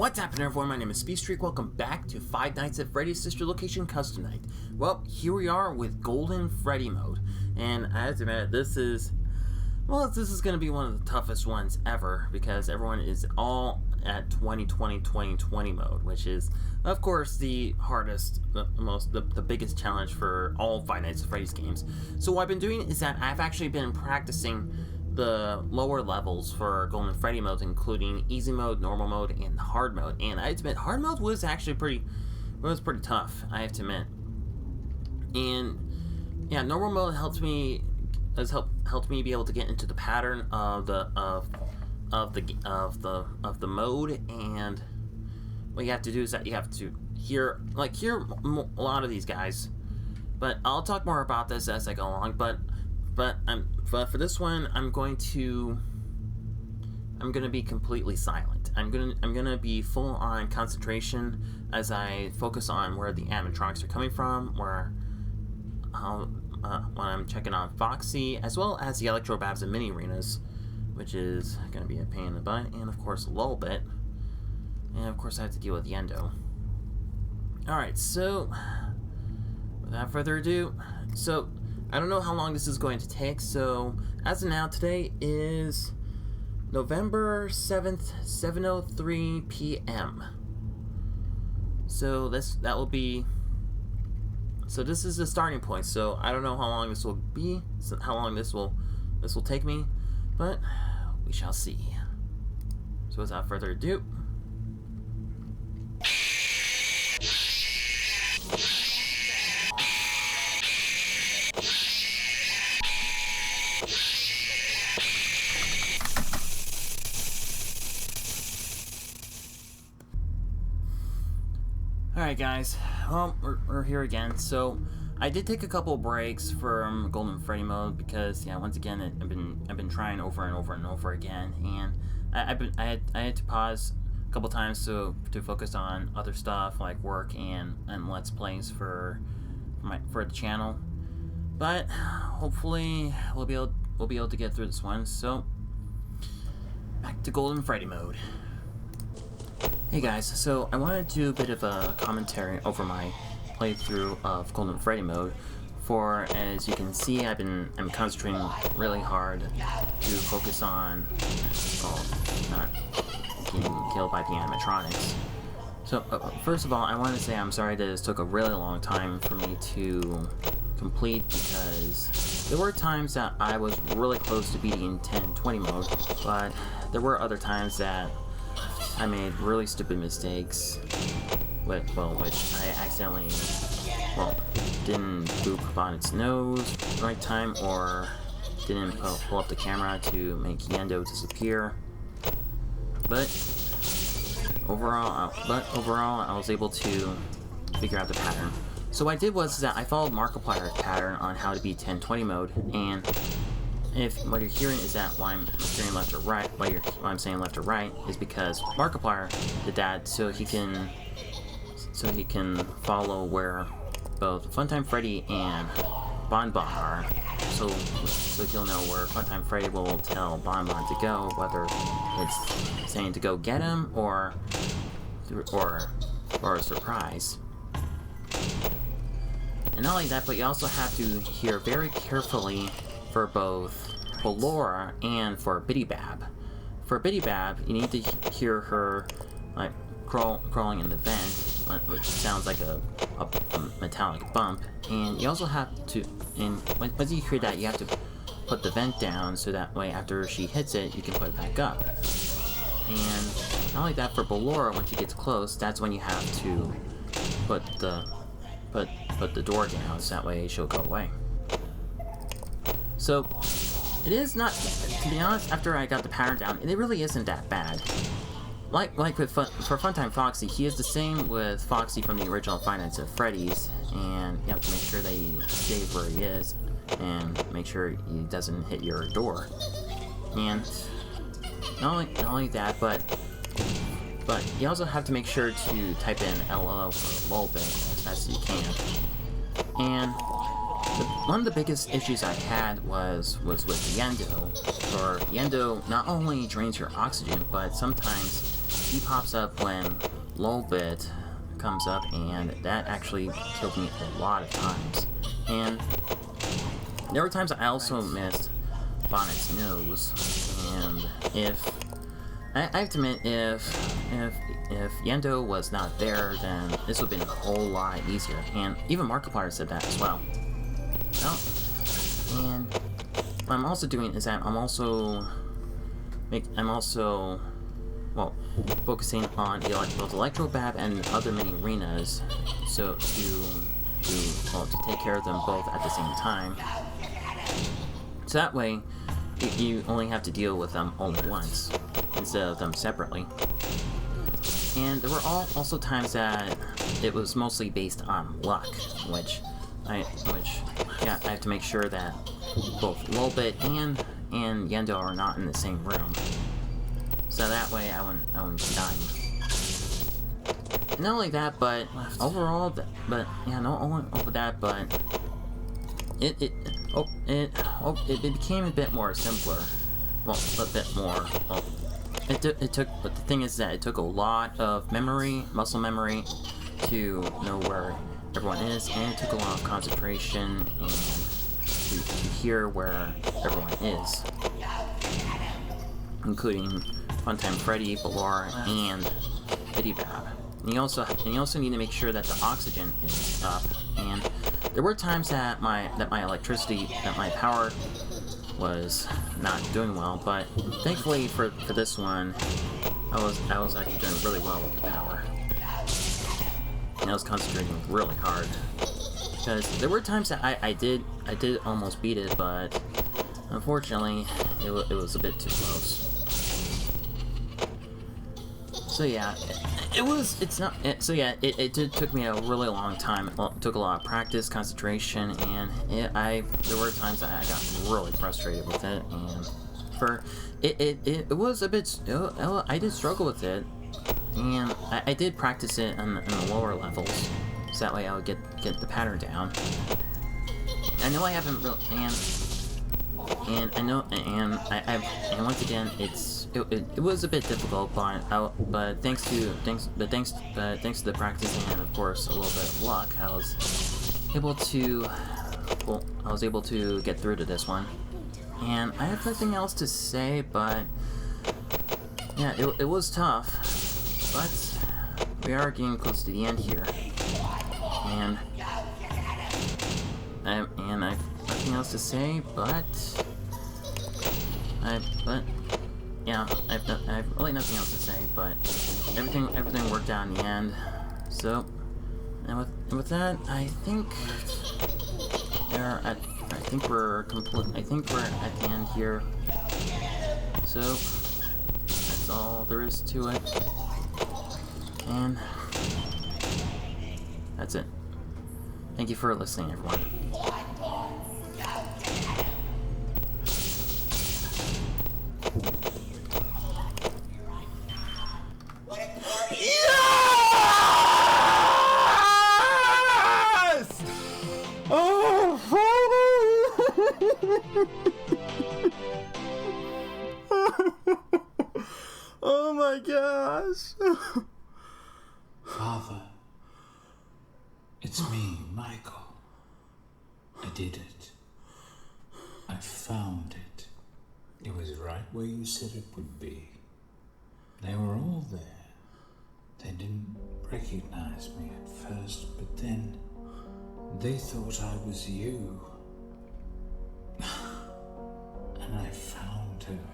What's happening, everyone? My name is Speedstreak. Welcome back to Five Nights at Freddy's Sister Location Custom Night. Well, here we are with Golden Freddy Mode, and I have to admit, this is going to be one of the toughest ones ever because everyone is all at 2020 mode, which is, of course, the hardest, the biggest challenge for all Five Nights at Freddy's games. So what I've been doing is that I've actually been practicing the lower levels for Golden Freddy mode, including easy mode, normal mode, and hard mode. And I have to admit, hard mode was actually pretty tough, I have to admit. And yeah, normal mode helped me be able to get into the pattern of the mode. And what you have to do is that you have to hear a lot of these guys. But I'll talk more about this as I go along. But for this one, I'm going to be completely silent. I'm gonna be full on concentration as I focus on where the animatronics are coming from, when I'm checking on Foxy, as well as the Electro Babs and mini arenas, which is gonna be a pain in the butt, and of course Lulbit, and of course I have to deal with Yendo. Alright, so without further ado, so I don't know how long this is going to take, so as of now, today is November 7th, 7:03 p.m. So this is the starting point. So I don't know how long this will be, how long this will take me, but we shall see. So without further ado, alright guys, well, we're here again. So I did take a couple breaks from Golden Freddy mode because, yeah, once again I've been trying over and over and over again, and I had to pause a couple times to focus on other stuff like work and Let's Plays for the channel. But hopefully we'll be able to get through this one. So back to Golden Freddy mode. Hey guys, so I wanted to do a bit of a commentary over my playthrough of Golden Freddy mode. For, as you can see, I'm concentrating really hard to focus on not getting killed by the animatronics. So first of all, I want to say I'm sorry that this took a really long time for me to complete, because there were times that I was really close to beating 1020 mode, but there were other times that I made really stupid mistakes, which I accidentally, didn't boop on its nose the right time, or didn't pull up the camera to make Yendo disappear. But overall, I was able to figure out the pattern. So what I did was that I followed Markiplier's pattern on how to beat 1020 mode, and if what you're hearing is that why I'm steering left or right, why I'm saying left or right, is because Markiplier did that so he can follow where both Funtime Freddy and Bon Bon are. So he'll know where Funtime Freddy will tell Bon Bon to go, whether it's saying to go get him or a surprise. And not only that, but you also have to hear very carefully for both Ballora and for Biddy Bab. For Biddy Bab, you need to hear her like crawling in the vent, which sounds like a metallic bump. And you also have to, and once you hear that, you have to put the vent down so that way after she hits it, you can put it back up. And not only that, for Ballora, when she gets close, that's when you have to put the door down so that way she'll go away. So it is not, to be honest, after I got the pattern down, it really isn't that bad. Like for Funtime Foxy, he is the same with Foxy from the original Five Nights at Freddy's, and you have to make sure that he stays where he is, and make sure he doesn't hit your door. And not only that, but you also have to make sure to type in LOL for Lulbit as fast as you can. And one of the biggest issues I had was with Yendo. For Yendo, not only drains your oxygen, but sometimes he pops up when Lolbit comes up, and that actually killed me a lot of times. And there were times I also missed Bonnet's nose, and if I have to admit, if Yendo was not there, then this would have been a whole lot easier. And even Markiplier said that as well. And what I'm also doing is that I'm also well, focusing on both Electrobab and other mini arenas, so to take care of them both at the same time. So that way, you only have to deal with them all at once, instead of them separately. And there were also times that it was mostly based on luck, which I have to make sure that both Lolbit and Yendo are not in the same room, so that way I wouldn't be dying. Not only that, but overall, not only over that, but it became a bit more simpler. Well, a bit more. Well, it took, but the thing is that it took a lot of muscle memory, to know where everyone is, and it took a lot of concentration and to hear where everyone is, including Funtime Freddy, Balor, and Bidybab. And you also need to make sure that the oxygen is up. And there were times that my power was not doing well, but thankfully for this one, I was actually doing really well with the power. And I was concentrating really hard, because there were times that I did almost beat it, but unfortunately it was a bit too close. So yeah, it did took me a really long time. Well, it took a lot of practice, concentration, and there were times I got really frustrated with it, and it was a bit. I did struggle with it, and I did practice it in the lower levels, so that way I would get the pattern down. I know I haven't really, and once again, it was a bit difficult, but thanks to the practice and of course a little bit of luck, I was able to get through to this one. And I have nothing else to say, but yeah, it was tough, but we are getting close to the end here, and I've nothing else to say, but I've really nothing else to say, but everything worked out in the end. So, and with that, I think we're at the end here. So that's all there is to it, and that's it. Thank you for listening, everyone. Oh my gosh. Father, it's me, Michael. I did it. I found it. It was right where you said it would be. They were all there. They didn't recognize me at first, but then they thought I was you. And I found her.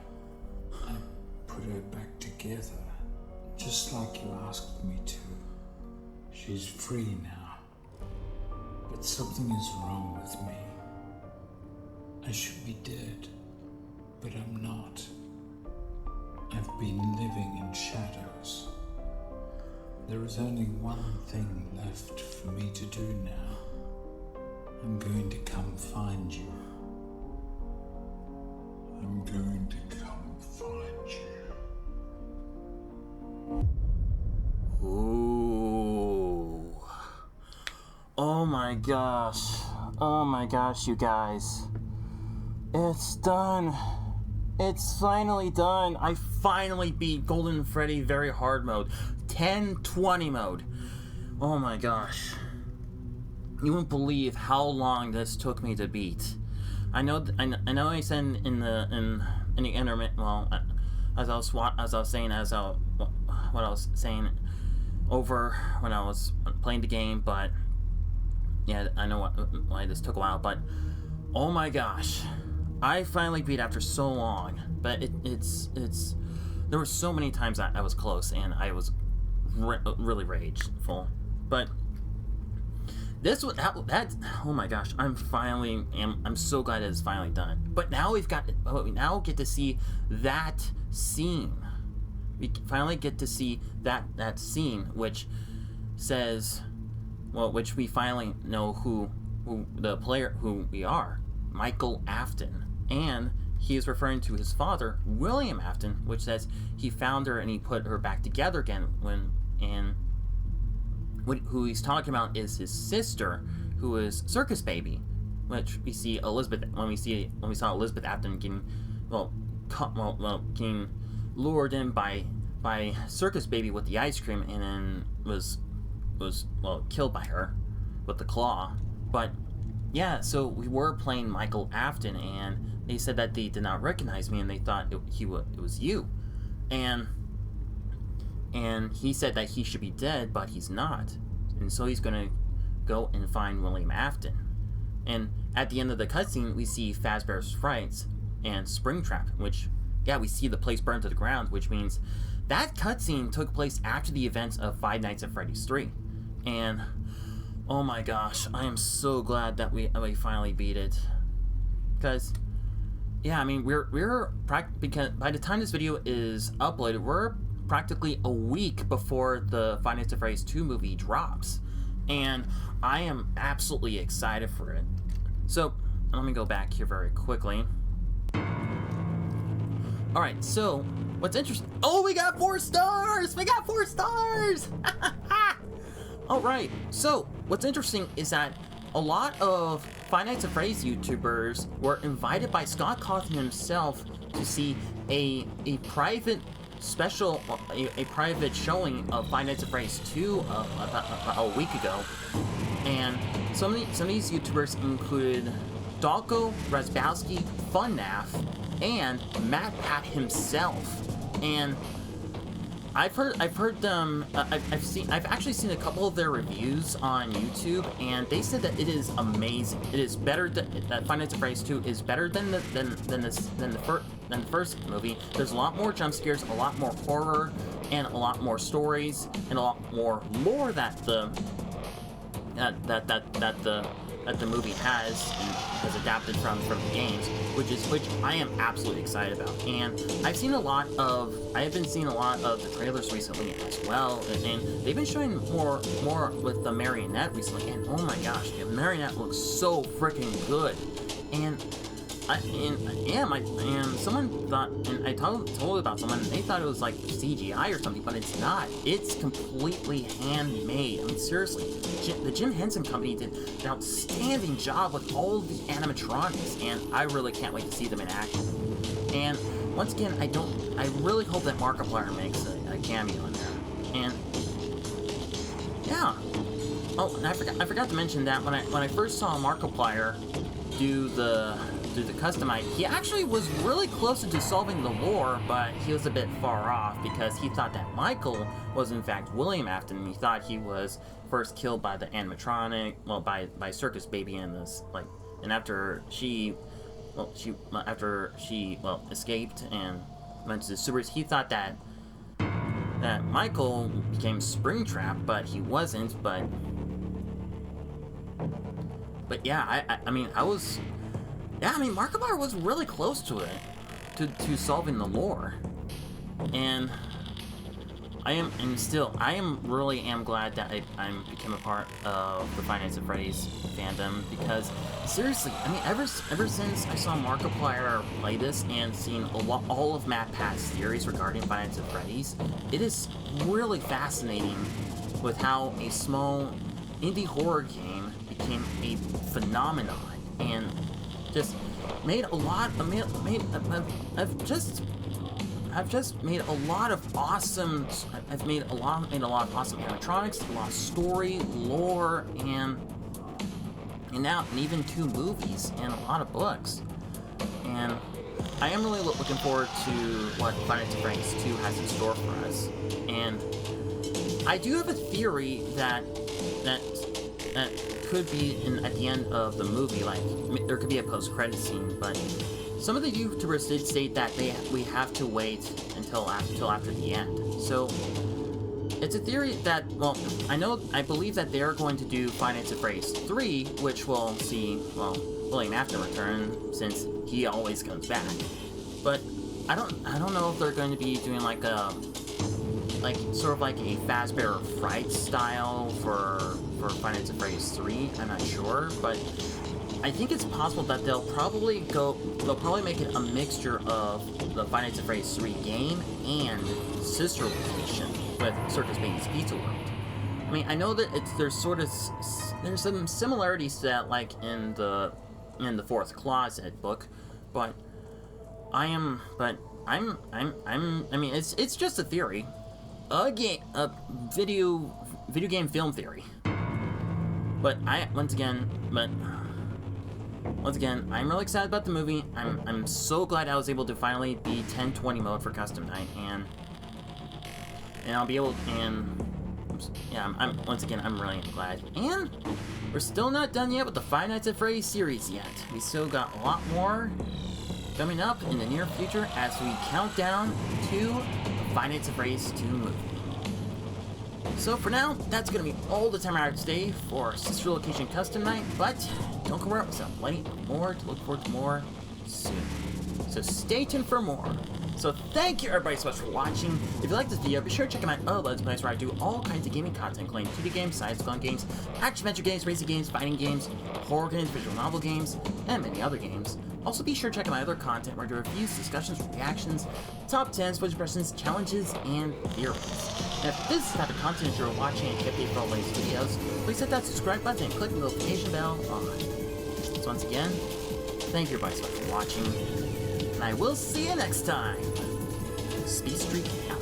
I put her back together, just like you asked me to. She's free now. But something is wrong with me. I should be dead, but I'm not. I've been living in shadows. There is only one thing left for me to do now. I'm going to come find you. I'm going to come find you. Ooh. Oh my gosh. Oh my gosh, you guys. It's done. It's finally done. I finally beat Golden Freddy Very Hard Mode. 1020 mode. Oh my gosh. You wouldn't believe how long this took me to beat. I know I said in the intermittent, well, what I was saying over when I was playing the game, but yeah, I know why this took a while, but oh my gosh, I finally beat after so long. But it's there were so many times I was close and I was really rageful. But this was that oh my gosh, I'm so glad it's finally done. But now we now get to see that scene. We finally get to see that scene which says, well, which we finally know who the player who we are, Michael Afton, and he is referring to his father, William Afton, which says he found her and he put her back together again who he's talking about is his sister, who is Circus Baby, which we see Elizabeth when we saw Elizabeth Afton getting getting lured in by Circus Baby with the ice cream, and then was killed by her with the claw. But yeah, so we were playing Michael Afton, and they said that they did not recognize me, and they thought it was you, and he said that he should be dead, but he's not, and so he's gonna go and find William Afton. And at the end of the cutscene, we see Fazbear's Frights and Springtrap, which, yeah, we see the place burned to the ground, which means that cutscene took place after the events of Five Nights at Freddy's 3. And oh my gosh, I am so glad that we finally beat it. Because, yeah, I mean, because by the time this video is uploaded, we're practically a week before the Five Nights at Freddy's 2 movie drops. And I am absolutely excited for it. So, let me go back here very quickly. Alright, so, what's interesting... Oh, we got 4 stars! We got 4 stars! Alright, so, what's interesting is that a lot of Five Nights at Freddy's YouTubers were invited by Scott Cawthon himself to see a private special, a private showing of Five Nights at Freddy's 2 about a week ago. And some of these YouTubers included Dalko, Razbowski, FunNaf, and Matt Pat himself. And I've actually seen a couple of their reviews on YouTube, and they said that it is amazing. It is better that Five Nights at Freddy's 2 is better than the first movie. There's a lot more jump scares, a lot more horror, and a lot more stories, and a lot more lore that the movie has adapted from the games, which I am absolutely excited about. And I have been seeing a lot of the trailers recently as well, and they've been showing more with the Marionette recently, and oh my gosh, the Marionette looks so freaking good. And someone thought, and I told about someone, and they thought it was like CGI or something, but it's not. It's completely handmade. I mean, seriously, the Jim Henson Company did an outstanding job with all of the animatronics, and I really can't wait to see them in action. And once again, I really hope that Markiplier makes a cameo in there. And yeah. Oh, and I forgot to mention that when I first saw Markiplier do the customize, he actually was really close to solving the lore, but he was a bit far off because he thought that Michael was in fact William Afton, and he thought he was first killed by the animatronic, well, by Circus Baby and this, like, and after she escaped and went to the sewers, he thought that Michael became Springtrap, but he wasn't. But yeah, Markiplier was really close to it, to solving the lore, and I am really glad that I became a part of the Five Nights at Freddy's fandom, because seriously, I mean, ever since I saw Markiplier play this and seen all of Matt Pat's theories regarding Five Nights at Freddy's, it is really fascinating with how a small indie horror game became a phenomenon. And just made a lot. I've just made a lot of awesome. I've made a lot of awesome animatronics, a lot of story, lore, and even 2 movies and a lot of books. And I am really looking forward to what Final Fantasy 2 has in store for us. And I do have a theory that could be at the end of the movie, like there could be a post-credit scene, but some of the YouTubers did state that we have to wait until after the end. So it's a theory that, well, I believe that they're going to do Final Fantasy 3, which we'll see, well, William Afton return, since he always comes back. But I don't know if they're going to be doing like a sort of like a Fazbear Fright style for Final Fantasy 3. I'm not sure, but I think it's possible that they'll probably make it a mixture of the Final Fantasy 3 game and sister location with Circus Baby's Pizza World. I mean, I know that there's some similarities to that, like in the Fourth Closet book, but I mean, it's just a theory, a video game film theory. But once again, I'm really excited about the movie. I'm so glad I was able to finally beat 1020 mode for custom night, and I'll be able, and yeah, I'm really glad. And we're still not done yet with the Five Nights at Freddy's series yet. We still got a lot more coming up in the near future as we count down to the Five Nights at Freddy's 2 movie. So for now, that's going to be all the time I have today for Sister Location Custom Night, but don't go out, we still have plenty more to look forward to more soon. So stay tuned for more. So thank you everybody so much for watching. If you like this video, be sure to check out my other Let's Plays where I do all kinds of gaming content, including 2D games, side-scrolling games, action-adventure games, racing games, fighting games, horror games, visual novel games, and many other games. Also be sure to check out my other content where I do reviews, discussions, reactions, top 10s, voice impressions, challenges, and theories. And if this is the type of content you're watching and keep updated for all the latest videos, please hit that subscribe button and click the notification bell on. So once again, thank you everybody so much for watching, and I will see you next time. Speedstreak out.